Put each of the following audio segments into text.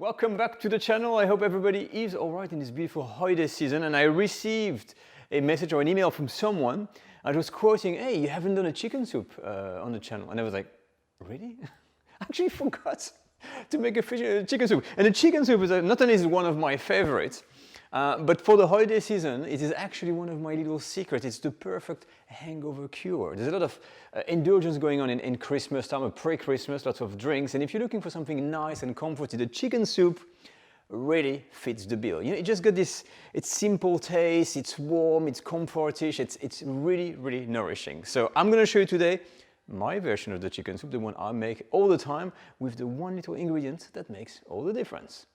Welcome back to the channel. I hope everybody is all right in this beautiful holiday season. And I received a message or an email from someone. I was quoting, hey, you haven't done a chicken soup on the channel. And I was like, really? I actually forgot to make a chicken soup. And the chicken soup is not only is one of my favorites, but for the holiday season, it is actually one of my little secrets. It's the perfect hangover cure. There's a lot of indulgence going on in Christmas time, or pre-Christmas, lots of drinks. And if you're looking for something nice and comforting, the chicken soup really fits the bill. You know, it just got this, it's simple taste, it's warm, it's comfortish, it's really, really nourishing. So I'm gonna show you today my version of the chicken soup, the one I make all the time, with the one little ingredient that makes all the difference.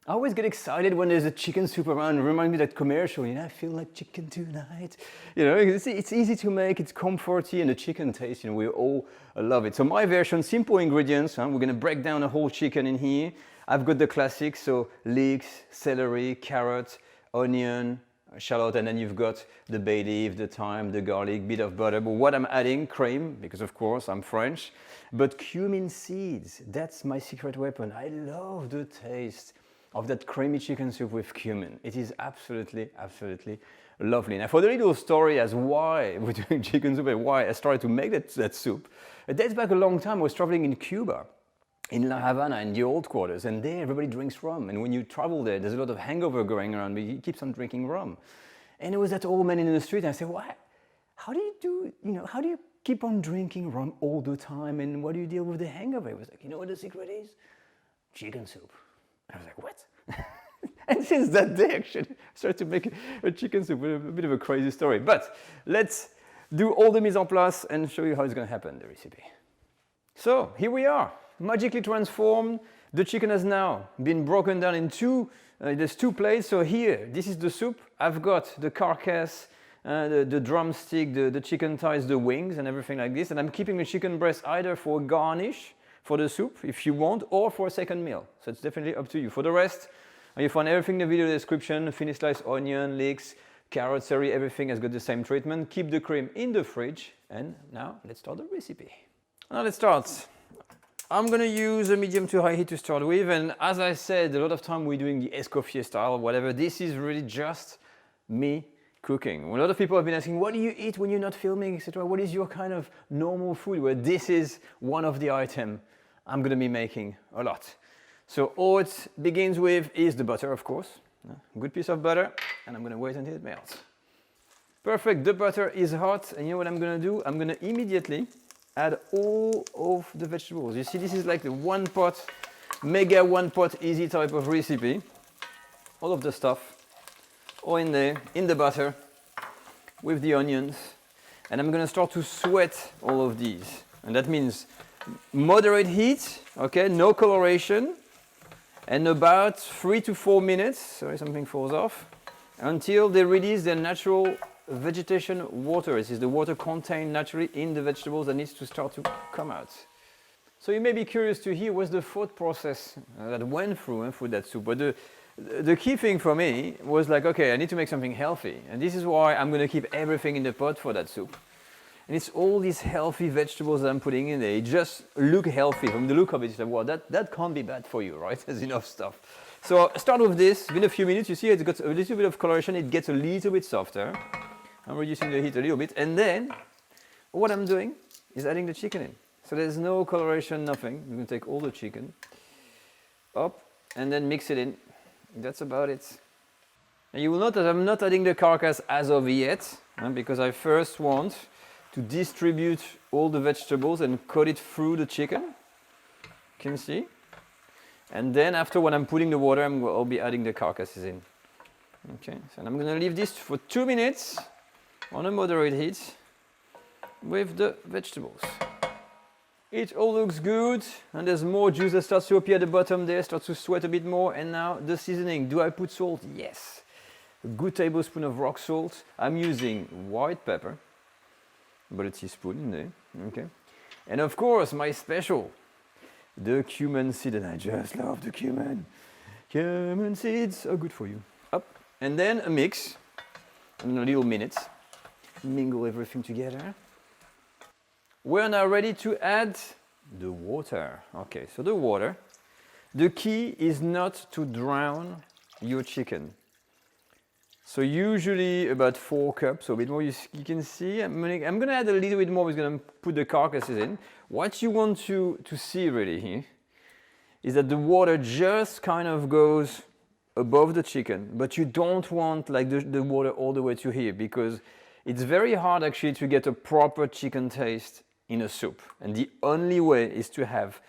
I always get excited when there's a chicken soup around. Remind me that commercial, you know, I feel like chicken tonight. You know, it's easy to make, it's comforty, and the chicken taste, you know, we all love it. So my version, simple ingredients, we're gonna break down a whole chicken in here. I've got the classics, so leeks, celery, carrot, onion, shallot, and then you've got the bay leaf, the thyme, the garlic, bit of butter. But what I'm adding, cream, because of course I'm French, but cumin seeds, that's my secret weapon. I love the taste of that creamy chicken soup with cumin. It is absolutely, absolutely lovely. Now for the little story as why we're doing chicken soup and why I started to make that soup, it dates back a long time. I was traveling in Cuba, in La Havana, in the old quarters, and there everybody drinks rum. And when you travel there, there's a lot of hangover going around, but he keeps on drinking rum. And it was that old man in the street, and I said, what? How do you keep on drinking rum all the time, and what do you deal with the hangover? He was like, you know what the secret is? Chicken soup. I was like, what? And since that day, actually, I started to make a chicken soup with a bit of a crazy story. But let's do all the mise en place and show you how it's going to happen, the recipe. So here we are, magically transformed. The chicken has now been broken down in there's two plates. So here, this is the soup. I've got the carcass, the drumstick, the chicken thighs, the wings, and everything like this. And I'm keeping the chicken breast either for garnish, for the soup, if you want, or for a second meal. So it's definitely up to you. For the rest, you find everything in the video description, finished sliced onion, leeks, carrots, celery, everything has got the same treatment. Keep the cream in the fridge, and now let's start the recipe. Now let's start. I'm gonna use a medium to high heat to start with, and as I said, a lot of time we're doing the escoffier style, whatever. This is really just me cooking. A lot of people have been asking, what do you eat when you're not filming, etc.? What is your kind of normal food? Well, this is one of the items I'm going to be making a lot. So all it begins with is the butter, of course. A good piece of butter, and I'm going to wait until it melts. Perfect, the butter is hot, and you know what I'm going to do? I'm going to immediately add all of the vegetables. You see, this is like the one pot, mega one pot easy type of recipe. All of the stuff, all in there, in the butter, with the onions. And I'm going to start to sweat all of these. And that means moderate heat, okay, no coloration, and about 3 to 4 minutes, sorry, something falls off, until they release their natural vegetation water. This is the water contained naturally in the vegetables that needs to start to come out. So you may be curious to hear what's the thought process that went through that soup. But the key thing for me was like, okay, I need to make something healthy. And this is why I'm going to keep everything in the pot for that soup. And it's all these healthy vegetables that I'm putting in there. It just look healthy. From the look of it, it's like, well, that can't be bad for you, right? There's enough stuff. So start with this. It's been a few minutes. You see it's got a little bit of coloration. It gets a little bit softer. I'm reducing the heat a little bit. And then what I'm doing is adding the chicken in. So there's no coloration, nothing. I'm going to take all the chicken up and then mix it in. That's about it. And you will note that I'm not adding the carcass as of yet, because I first want to distribute all the vegetables and cut it through the chicken. You can see. And then after, when I'm putting the water, I'll be adding the carcasses in. Okay, so I'm going to leave this for 2 minutes on a moderate heat with the vegetables. It all looks good, and there's more juice that starts to appear at the bottom there, starts to sweat a bit more. And now the seasoning. Do I put salt? Yes. A good tablespoon of rock salt. I'm using white pepper, about a teaspoon in there, okay. And of course, my special, the cumin seed, and I just love the cumin. Cumin seeds are good for you. Up, and then a mix, in a little minute, mingle everything together. We're now ready to add the water. Okay, so the water. The key is not to drown your chicken. So usually about 4 cups, so a bit more. You can see, I'm gonna add a little bit more. We're gonna put the carcasses in. What you want to see really here is that the water just kind of goes above the chicken, but you don't want like the water all the way to here, because it's very hard actually to get a proper chicken taste in a soup. And the only way is to have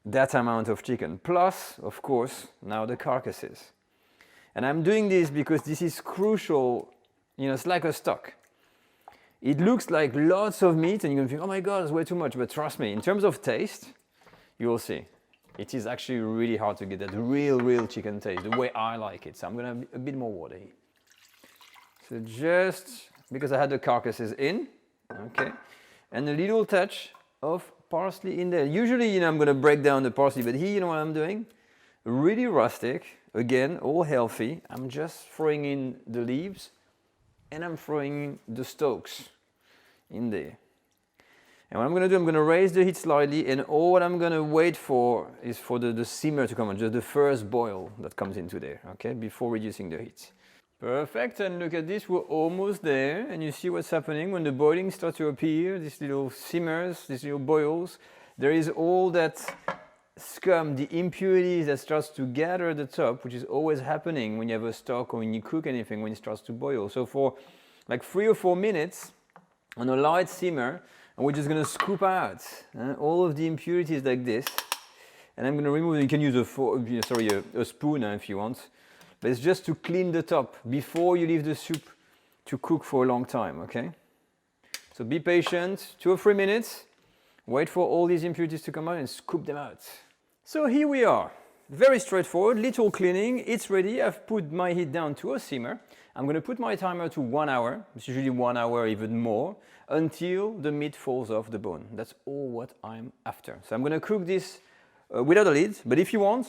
that amount of chicken, plus, of course, now the carcasses. And I'm doing this because this is crucial, you know, it's like a stock. It looks like lots of meat and you're gonna think, oh my God, it's way too much. But trust me, in terms of taste, you will see. It is actually really hard to get that real chicken taste, the way I like it. So I'm gonna have a bit more water here. So just because I had the carcasses in, okay, and a little touch of parsley in there. Usually, you know, I'm gonna break down the parsley, but here, you know what I'm doing? Really rustic. Again, all healthy. I'm just throwing in the leaves and I'm throwing in the stokes in there. And what I'm going to do, I'm going to raise the heat slightly, and all what I'm going to wait for is for the simmer to come on, just the first boil that comes into there, okay, before reducing the heat. Perfect, and look at this, we're almost there, and you see what's happening when the boiling starts to appear, these little simmers, these little boils, there is all that scum, the impurities that starts to gather at the top, which is always happening when you have a stock or when you cook anything when it starts to boil. So for like 3 or 4 minutes on a light simmer, and we're just going to scoop out all of the impurities like this, and I'm going to remove. You can use a spoon if you want, but it's just to clean the top before you leave the soup to cook for a long time. Okay, so be patient, 2 or 3 minutes. Wait for all these impurities to come out and scoop them out. So here we are. Very straightforward, little cleaning, it's ready. I've put my heat down to a simmer. I'm going to put my timer to 1 hour. It's usually 1 hour, even more, until the meat falls off the bone. That's all what I'm after. So I'm going to cook this without a lid, but if you want,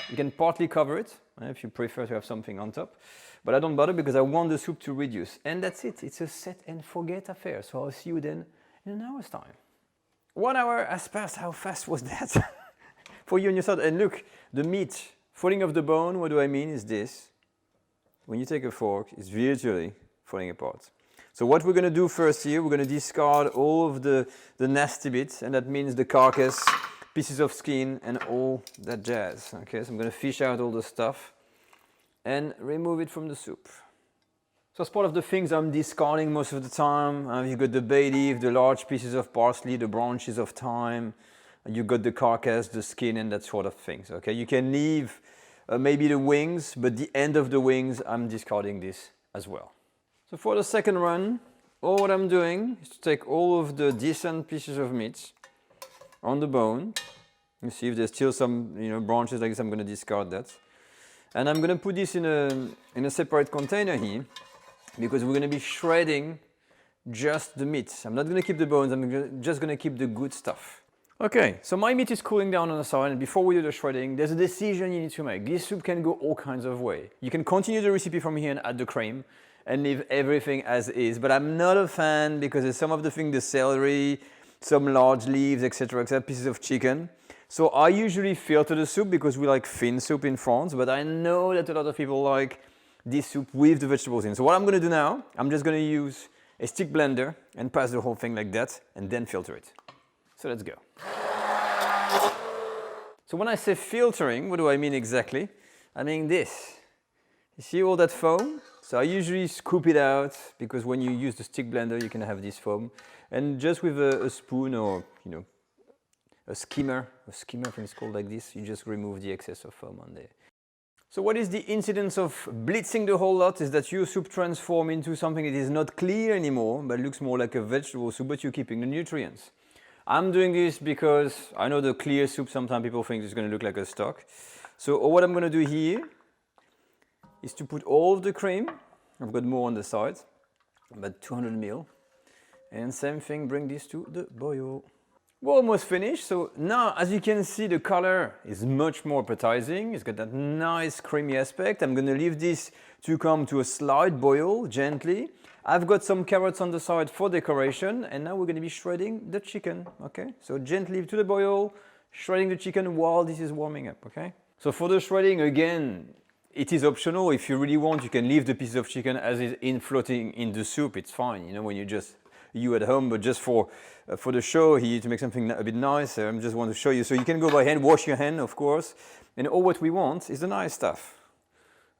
you can partly cover it, if you prefer to have something on top. But I don't bother because I want the soup to reduce. And that's it. It's a set and forget affair. So I'll see you then in an hour's time. 1 hour has passed. How fast was that? For you on your side. And look, the meat falling off the bone, what do I mean is this. When you take a fork, it's virtually falling apart. So what we're going to do first here, we're going to discard all of the nasty bits, and that means the carcass, pieces of skin, and all that jazz. Okay, so I'm going to fish out all the stuff and remove it from the soup. So as part of the things I'm discarding most of the time, you've got the bay leaf, the large pieces of parsley, the branches of thyme, you got the carcass, the skin, and that sort of things. Okay, you can leave maybe the wings, but the end of the wings, I'm discarding this as well. So for the second run, all what I'm doing is to take all of the decent pieces of meat on the bone. You see if there's still some, branches like this, I'm going to discard that. And I'm going to put this in a separate container here, because we're going to be shredding just the meat. I'm not going to keep the bones, I'm just going to keep the good stuff. Okay, so my meat is cooling down on the side, and before we do the shredding, there's a decision you need to make. This soup can go all kinds of ways. You can continue the recipe from here and add the cream and leave everything as is, but I'm not a fan because there's some of the things, the celery, some large leaves, etc., pieces of chicken. So I usually filter the soup because we like thin soup in France, but I know that a lot of people like this soup with the vegetables in. So what I'm going to do now, I'm just going to use a stick blender and pass the whole thing like that and then filter it. So let's go. So when I say filtering, what do I mean exactly? I mean this. You see all that foam? So I usually scoop it out because when you use the stick blender, you can have this foam. And just with a spoon or, a skimmer, I think it's called like this, you just remove the excess of foam on there. So what is the incidence of blitzing the whole lot is that your soup transforms into something that is not clear anymore, but looks more like a vegetable soup, but you're keeping the nutrients. I'm doing this because I know the clear soup, sometimes people think it's going to look like a stock. So what I'm going to do here is to put all of the cream. I've got more on the side, about 200 ml. And same thing, bring this to the boil. We're almost finished. So now, as you can see, the color is much more appetizing. It's got that nice creamy aspect. I'm gonna leave this to come to a slight boil gently. I've got some carrots on the side for decoration, and now we're gonna be shredding the chicken, okay? So gently to the boil, shredding the chicken while this is warming up, okay? So for the shredding, again, it is optional. If you really want, you can leave the piece of chicken as is in floating in the soup. It's fine, you know, when you at home, but just for the show here, to make something a bit nicer, I just want to show you. So you can go by hand, wash your hand, of course, and all what we want is the nice stuff.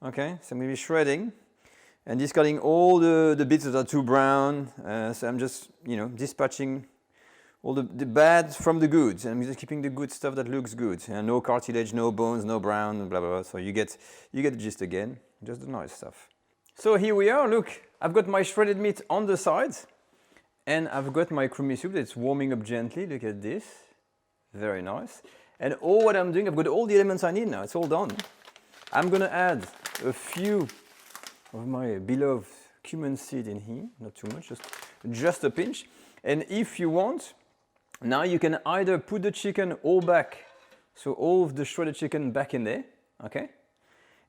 Okay, so I'm going to be shredding and discarding all the bits that are too brown. So I'm just, you know, dispatching all the bad from the good. I'm just keeping the good stuff that looks good. And no cartilage, no bones, no brown, blah, blah, blah. So you get the gist again, just the nice stuff. So here we are, look, I've got my shredded meat on the side. And I've got my creamy soup that's warming up gently. Look at this. Very nice. And all what I'm doing, I've got all the elements I need now. It's all done. I'm going to add a few of my beloved cumin seed in here. Not too much, just a pinch. And if you want, now you can either put the chicken all back, so all of the shredded chicken back in there, okay,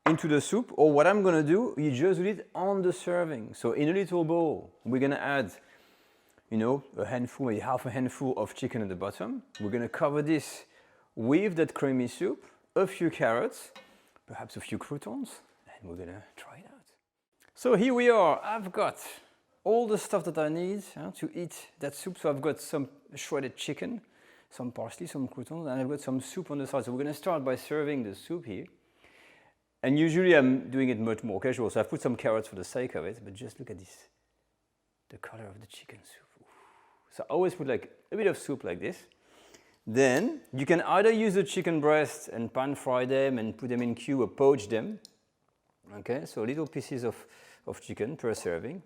into the soup. Or what I'm going to do, you just do it on the serving. So in a little bowl, we're going to add, you know, a handful, maybe half a handful of chicken at the bottom. We're going to cover this with that creamy soup, a few carrots, perhaps a few croutons, and we're going to try it out. So here we are. I've got all the stuff that I need to eat that soup. So I've got some shredded chicken, some parsley, some croutons, and I've got some soup on the side. So we're going to start by serving the soup here. And usually I'm doing it much more casual. So I've put some carrots for the sake of it, but just look at this, the color of the chicken soup. So I always put like a bit of soup like this. Then you can either use the chicken breast and pan fry them and put them in cube or poach them. Okay, so little pieces of chicken per serving.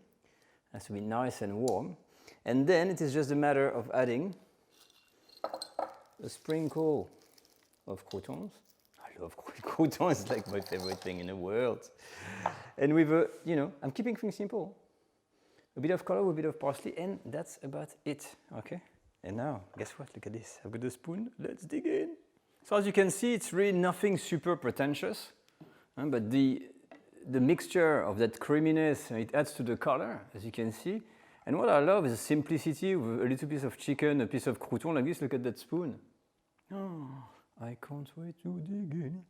Has to be nice and warm. And then it is just a matter of adding a sprinkle of croutons. I love croutons, it's like my favorite thing in the world. And with a, you know, I'm keeping things simple. A bit of color, a bit of parsley, and that's about it, okay? And now, guess what? Look at this. I've got the spoon. Let's dig in. So as you can see, it's really nothing super pretentious, but the mixture of that creaminess, it adds to the color, as you can see. And what I love is the simplicity with a little piece of chicken, a piece of crouton like this. Look at that spoon. Oh, I can't wait to dig in.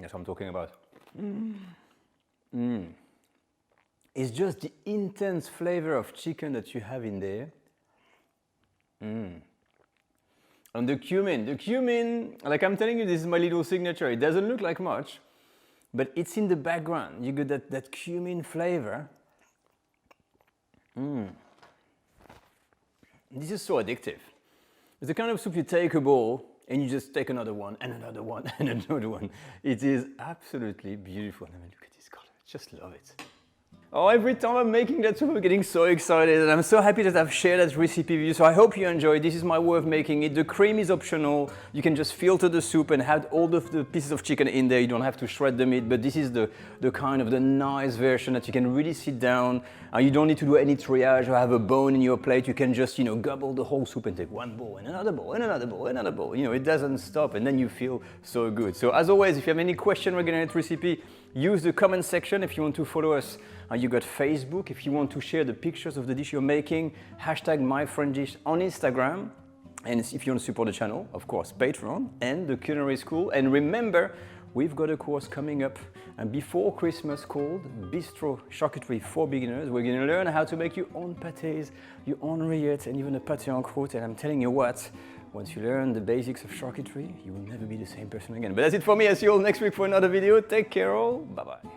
That's what I'm talking about. It's just the intense flavor of chicken that you have in there. And the cumin, like I'm telling you, this is my little signature. It doesn't look like much, but it's in the background. You get that cumin flavor. This is so addictive. It's the kind of soup you take a bowl and you just take another one and another one and another one. It is absolutely beautiful. I mean, look at this color. Just love it. Oh, every time I'm making that soup, I'm getting so excited, and I'm so happy that I've shared that recipe with you. So I hope you enjoyed. This is my way of making it. The cream is optional. You can just filter the soup and have all of the pieces of chicken in there. You don't have to shred the meat, but this is the kind of the nice version that you can really sit down. You don't need to do any triage or have a bone in your plate. You can just, gobble the whole soup and take one bowl and another bowl and another bowl and another bowl. It doesn't stop, and then you feel so good. So as always, if you have any question regarding that recipe, use the comment section. If you want to follow us, you got Facebook. If you want to share the pictures of the dish you're making, hashtag myfrenchdish on Instagram. And if you want to support the channel, of course, Patreon and the Culinary School. And remember, we've got a course coming up before Christmas called Bistro Charcuterie for Beginners. We're going to learn how to make your own pâtés, your own rillettes, and even a pâté en croûte. And I'm telling you what, once you learn the basics of charcuterie, you will never be the same person again. But that's it for me. I'll see you all next week for another video. Take care all. Bye-bye.